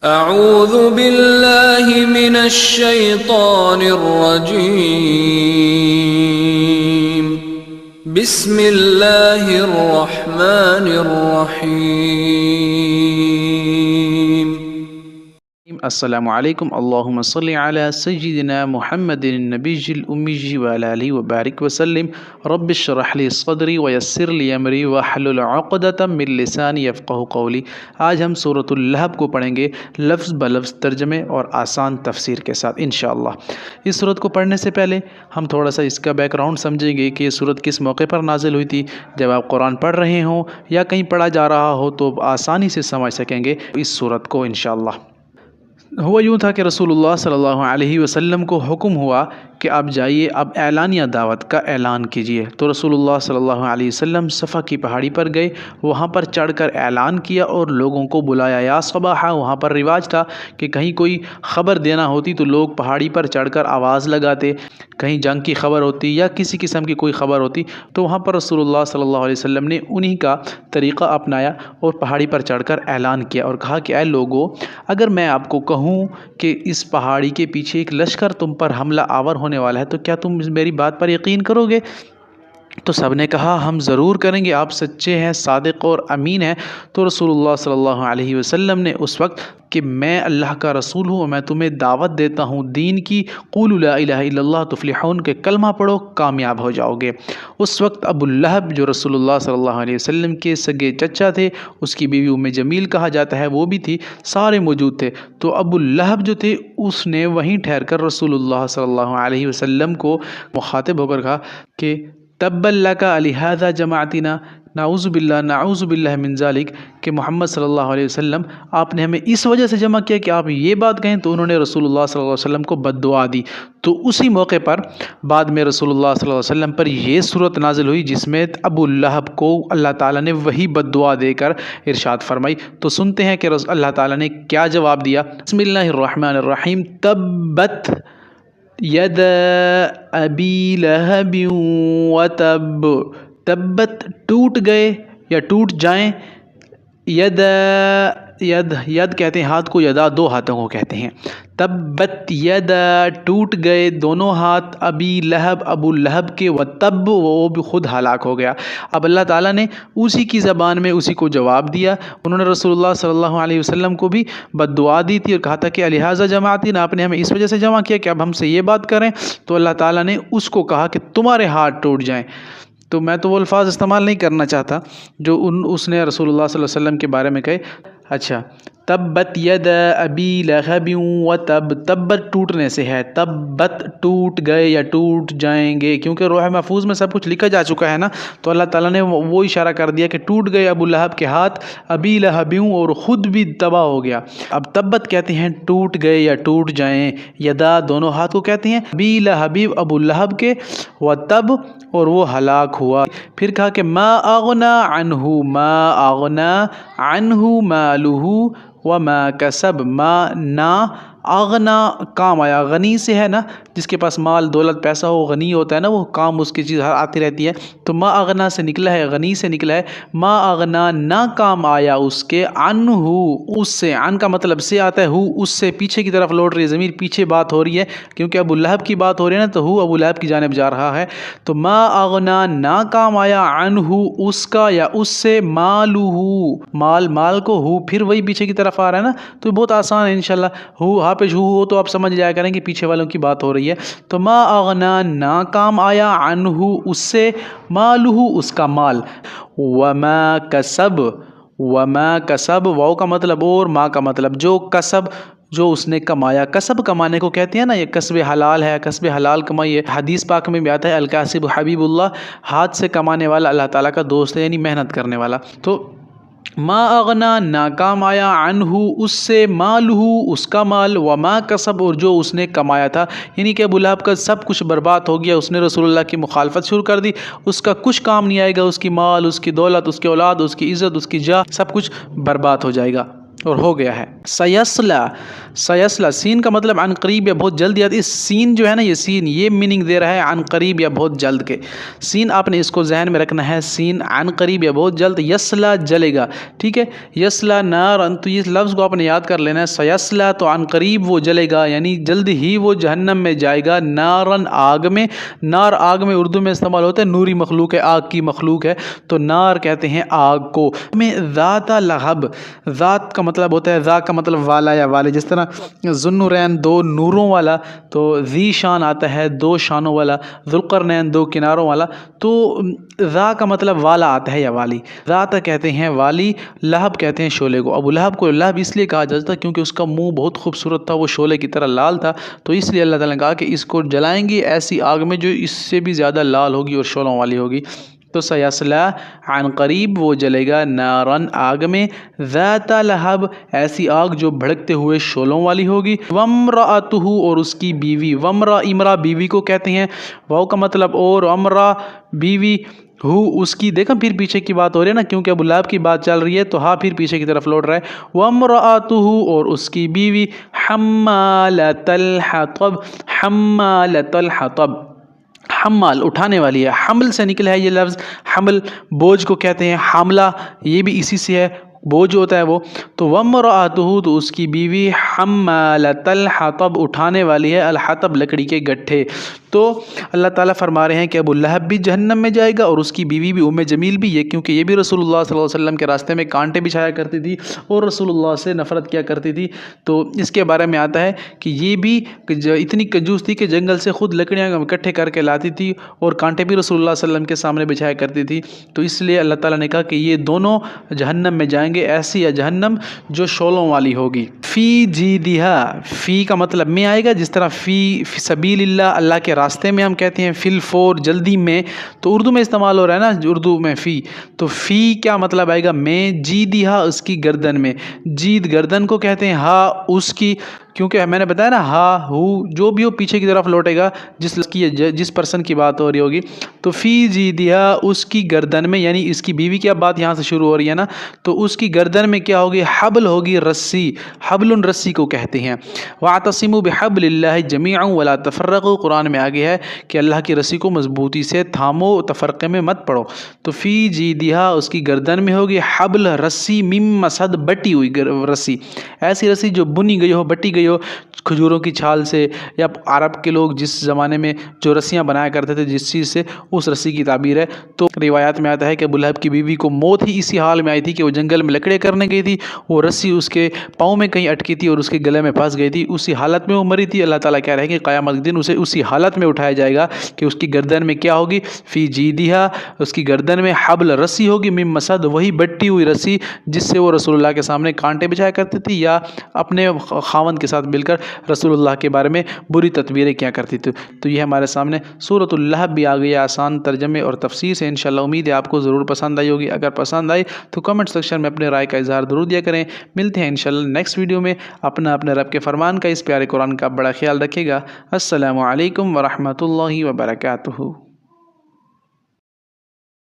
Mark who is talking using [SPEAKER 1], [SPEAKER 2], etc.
[SPEAKER 1] अऊज़ु बिल्लाहि मिनश शैतानिर रजीम। बिस्मिल्लाहिर रहमानिर रहीम।
[SPEAKER 2] अस्सलामु अलैकुम। अल्लाहुम्मा सल्लि अला सय्यिदिना मुहम्मदिन नबिय्यिल उम्मिय्यि व अला आलिहि व बारिक वसल्लिम। रब्बि इश्रह ली सदरी व यस्सिर ली अमरी वहलुल उक़दतम मिन लिसानी यफ़क़हू क़ौली। आज हम सूरतुल लहब को पढ़ेंगे लफ्ज़ ब लफ्ज़ तर्जमे और आसान तफसीर के साथ इंशाअल्लाह। इस सूरत को पढ़ने से पहले हम थोड़ा सा इसका बैकग्राउंड समझेंगे कि ये सूरत किस मौके पर नाजिल हुई थी। जब आप कुरान पढ़ रहे हों या कहीं पढ़ा जा रहा हो तो आसानी से समझ सकेंगे इस सूरत को इंशाअल्लाह। हुआ यूँ था कि रसूलुल्लाह सल्लल्लाहु अलैहि वसल्लम को हुक्म हुआ कि आप जाइए, अब ऐलानिया दावत का ऐलान कीजिए। तो रसूलुल्लाह सल्लल्लाहु अलैहि वसल्लम सफ़ा की पहाड़ी पर गए, वहाँ पर चढ़कर ऐलान किया और लोगों को बुलाया। या सबाहा, वहाँ पर रिवाज था कि कहीं कोई ख़बर देना होती तो लोग पहाड़ी पर चढ़कर आवाज़ लगाते। कहीं जंग की ख़बर होती या किसी किस्म की कोई ख़बर होती तो वहाँ पर रसूलुल्लाह सल्लल्लाहु अलैहि वसल्लम ने उन्हीं का तरीक़ा अपनाया और पहाड़ी पर चढ़कर ऐलान किया और कहा कि ऐ लोगों, अगर मैं आपको कहूँ कि इस पहाड़ी के पीछे एक लश्कर तुम पर हमला आवर होने वाला है तो क्या तुम मेरी बात पर यकीन करोगे? तो सब ने कहा हम ज़रूर करेंगे, आप सच्चे हैं, सादिक और अमीन हैं। तो रसूलुल्लाह सल्लल्लाहु अलैहि वसल्लम ने उस वक्त कि मैं अल्लाह का रसूल हूँ, मैं तुम्हें दावत देता हूँ दीन की, क़ूलू ला इलाहा इल्लल्लाह तुफ़्लिहून, के कलमा पढ़ो कामयाब हो जाओगे। उस वक्त अबू लहब जो रसूलुल्लाह सल्लल्लाहु अलैहि वसल्लम के सगे चचा थे, उसकी बीवी उम्मे जमील कहा जाता है, वो भी थी, सारे मौजूद थे। तो अबू लहब जो थे उसने वहीं ठहर कर रसूलुल्लाह सल्लल्लाहु अलैहि वसल्लम को मुखातिब होकर कहा कि तब्बल लका लिहाज़ा जमाअतिना, नाऊज़ु बिल्लाह मिन ज़ालिक, कि मोहम्मद सल्लल्लाहु अलैहि वसल्लम आपने हमें इस वजह से जमा किया कि आप ये बात कहें। तो उन्होंने रसूलुल्लाह सल्लल्लाहु अलैहि वसल्लम को बद्दुआ दी। तो उसी मौके पर बाद में रसूलुल्लाह सल्लल्लाहु अलैहि वसल्लम पर ये सूरत नाजिल हुई जिसमें अबू लहब को अल्लाह ताला ने वही बद्दुआ देकर इरशाद फरमाई। तो सुनते हैं कि अल्लाह ताला ने क्या जवाब दिया। बिस्मिल्लाहिर रहमानिर रहीम। तब्बत यद अबी लहबिन व तब, तब्बत टूट गए या टूट जाएं, यद यद कहते हैं हाथ को, यदा दो हाथों को कहते हैं। तब्बत यद टूट गए दोनों हाथ, अबी लहब अबू लहब के, व तब वो भी खुद हलाक हो गया। अब अल्लाह ताला ने उसी की ज़बान में उसी को जवाब दिया। उन्होंने रसूलुल्लाह सल्लल्लाहु अलैहि वसल्लम को भी बद्दुआ दी थी और कहा था कि लिहाजा जमाअतिना, आपने हमें इस वजह से जमा किया कि अब हमसे ये बात करें। तो अल्लाह ताला ने उसको कहा कि तुम्हारे हाथ टूट जाएँ। तो मैं तो वो अल्फाज इस्तेमाल नहीं करना चाहता जो उसने रसूलुल्लाह सल्लल्लाहु अलैहि वसल्लम के बारे में कहे। अच्छा, तब्बत यद अबी लहबिन व तब, तब्बत टूटने से है, तब्बत टूट गए या टूट जाएंगे, क्योंकि रोह महफूज में सब कुछ लिखा जा चुका है ना। तो अल्लाह ताला ने वो इशारा कर दिया कि टूट गए अबू लहब के हाथ, अबी लहबिन, और ख़ुद भी तबाह हो गया। अब तब्बत कहते हैं टूट गए या टूट जाएं, यदा दोनों हाथ को कहते हैं, अबी लहबी अबू लहब के, व तब और वो हलाक हुआ। फिर कहा कि मा अगना अनहु, मा अगना अनहु मालुहु व मा कसब, मा ना अगना काम आया, गनी से है ना, जिसके पास माल दौलत पैसा हो, गनी होता है ना, वो काम उसकी चीज़ आती रहती है। तो मा अगना से निकला है, गनी से निकला है। मा अगना ना काम आया उसके, अनहु उससे, अन का मतलब से आता है, हु उससे, पीछे की तरफ लौट रही है ज़मीर, पीछे बात हो रही है क्योंकि अबू लहब की बात हो रही है ना, तो हु अबू लहब की जानिब जा रहा है। तो मा अगना ना काम आया, अनहु उसका या उससे, मालुहु माल, माल को हु फिर वही पीछे की तरफ आ रहा है ना। तो बहुत आसान है इंशाल्लाह। हु हाफिज हु हो तो आप समझ जाया करें कि पीछे वालों की बात हो रही है। तो मा अगना ना काम आया, अनहु उससे, मालुहु उसका माल, वमा कसब, वमा कसब, वाव का मतलब और, माँ का मतलब जो, कसब जो उसने कमाया। कसब कमाने को कहते हैं ना, ये कसब हलाल है, कसब हलाल कमाई है। हदीस पाक में भी आता है अल-कासिब हबीबुल्लाह, हाथ से कमाने वाला अल्लाह ताला का दोस्त है, यानी मेहनत करने वाला। तो मा अगना नाकाम आया, अनहु उससे, मालहू उसका माल, व मा कसब और जो उसने कमाया था। यानी कि अबू लहब का सब कुछ बर्बाद हो गया। उसने रसूलुल्लाह की मुखालफत शुरू कर दी, उसका कुछ काम नहीं आएगा, उसकी माल, उसकी दौलत, उसकी औलाद, उसकी इज़्ज़त, उसकी जाह, सब कुछ बर्बाद हो जाएगा। और हो गया है। सयस्ला, सयस्ला सीन का मतलब अन करीब या बहुत जल्द। इस सीन जो है ना, ये सीन ये मीनिंग दे रहा है अन करीब या बहुत जल्द के। सीन आपने इसको जहन में रखना है, सीन अन करीब या बहुत जल्द। यसला जलेगा, ठीक है। यसला नारन, तो इस लफ्ज़ को आपने याद कर लेना है। सयस्ला तो अन करीब वो जलेगा, यानी जल्द ही वो जहन्नम में जाएगा। नारन आग में, नार आग में उर्दू में इस्तेमाल होता है, नूरी मखलूक है, आग की मखलूक है, तो नार कहते हैं आग को। में ज़ाता लहब, ज़ात का मतलब होता है, ज़ा का मतलब वाला या वाले, जिस तरह ज़ुन्नुरैन दो नूरों वाला, तो ज़ी शान आता है दो शानों वाला, ज़ुल्क़रनैन दो किनारों वाला, तो ज़ा का मतलब वाला आता है या वाली। ज़ात कहते हैं वाली, लहब कहते हैं शोले को। अबू लहब को लहब इसलिए कहा जाता है क्योंकि उसका मुंह बहुत खूबसूरत था, वो शोले की तरह लाल था, तो इसलिए अल्लाह ताला ने कहा कि इसको जलाएंगे ऐसी आग में जो इससे भी ज़्यादा लाल होगी और शोलों वाली होगी। तो सयस्ला अन करीब वो जलेगा, नारन आग में, ज़ाता लहब ऐसी आग जो भड़कते हुए शोलों वाली होगी। वम्राअतुहु और उसकी बीवी, वम्रा इमरा बीवी को कहते हैं, वाव का मतलब और, अमरा बीवी, हु उसकी। देखा फिर पीछे की बात हो रही है ना, क्योंकि अबू लहब की बात चल रही है तो हाँ फिर पीछे की तरफ लौट रहा है। वम्राअतुहु और उसकी बीवी, हम्मालतल हतब, हम्मालतल हतब, हम्माल उठाने वाली है, हमल से निकला है ये लफ्ज़। हमल बोझ को कहते हैं, हामला ये भी इसी से है, बोझ होता है वो। तो वम्राअतुहु तो उसकी बीवी, हम्मालतल हतब उठाने वाली है, अल हतब लकड़ी के गट्ठे। तो अल्लाह ताला फरमा रहे हैं कि अबू लहब भी जहन्नम में जाएगा और उसकी बीवी भी, उम्मे जमील भी, ये क्योंकि ये भी रसूलुल्लाह सल्लल्लाहु अलैहि वसल्लम के रास्ते में कांटे बिछाया करती थी और रसूलुल्लाह से नफ़रत किया करती थी। तो इसके बारे में आता है कि ये भी इतनी कंजूस थी कि जंगल से ख़ुद लकड़ियाँ इकट्ठे करके लाती थी और कांटे भी रसूलुल्लाह सल्लल्लाहु अलैहि वसल्लम के सामने बिछाया करती थी। तो इसलिए अल्लाह ताला ने कहा कि ये दोनों जहन्नम में जाएंगे, ऐसी या जहन्नम जो शोलों वाली होगी। फ़ी जीदिहा, फ़ी का मतलब में आएगा, जिस तरह फ़ी सबीलिल्लाह अल्लाह के रास्ते में हम कहते हैं, फिल फोर जल्दी में, तो उर्दू में इस्तेमाल हो रहा है ना उर्दू में फ़ी, तो फ़ी क्या मतलब आएगा में, जीदिहा उसकी गर्दन में, जीद गर्दन को कहते हैं, हा उसकी, क्योंकि मैंने बताया ना हा हु जो भी हो पीछे की तरफ लौटेगा, जिस पर्सन की बात हो रही होगी। तो फ़ी जीदिहा उसकी गर्दन में, यानी इसकी बीवी की अब बात यहाँ से शुरू हो रही है ना, तो उसकी गर्दन में क्या होगी, हबल होगी, रस्सी, हबलुन रस्सी को कहते हैं। वातसिमु बिहब्लिल्लाहि जमीअन वला तफर्रक़ू, कुरान में आगे है कि अल्लाह की रस्सी को मजबूती से थामो, तफरक़े में मत पड़ो। तो फ़ी जीदिहा उसकी गर्दन में होगी, हबल रस्सी, मिम मसद बटी हुई रस्सी, ऐसी रस्सी जो बुनी गई हो, बटी गई हो खजूरों की छाल से, या अरब के लोग जिस ज़माने में जो रस्सियाँ बनाया करते थे जिस चीज़ से, उस रस्सी की ताबीर है। तो रिवायात में आता है कि अबू लहब की बीवी को मौत ही इसी हाल में आई थी कि वो जंगल में लकड़े करने गई थी, वो रस्सी उसके पाँव में कहीं अटकी थी और उसके गले में फंस गई थी, उसी हालत में वो मरी थी। अल्लाह ताला कह रहे हैं कि क़यामत के दिन उसे उसी हालत में उठाया जाएगा कि उसकी गर्दन में क्या होगी, फ़ी जीदिहा उसकी गर्दन में हबल रस्सी होगी, मिम मसद वही बट्टी हुई रस्सी जिससे वो रसूलुल्लाह के सामने कांटे बिछाया करती थी या अपने खावंद के साथ मिलकर रसूलुल्लाह के बारे में बुरी तदबीरें क्या करती थी। तो ये हमारे सामने सूरतुल लहब भी आ गई है आसान तर्जमे और तफसीर से। इंशाअल्लाह उम्मीद है आपको ज़रूर पसंद आई होगी। अगर पसंद आई तो कमेंट सेक्शन में अपने राय का इजहार ज़रूर दिया करें। मिलते हैं इंशाअल्लाह नेक्स्ट वीडियो में। अपने रब के फरमान का, इस प्यारे कुरान का बड़ा ख्याल रखिएगा। अस्सलामु अलैकुम व रहमतुल्लाहि व बरकातुहू।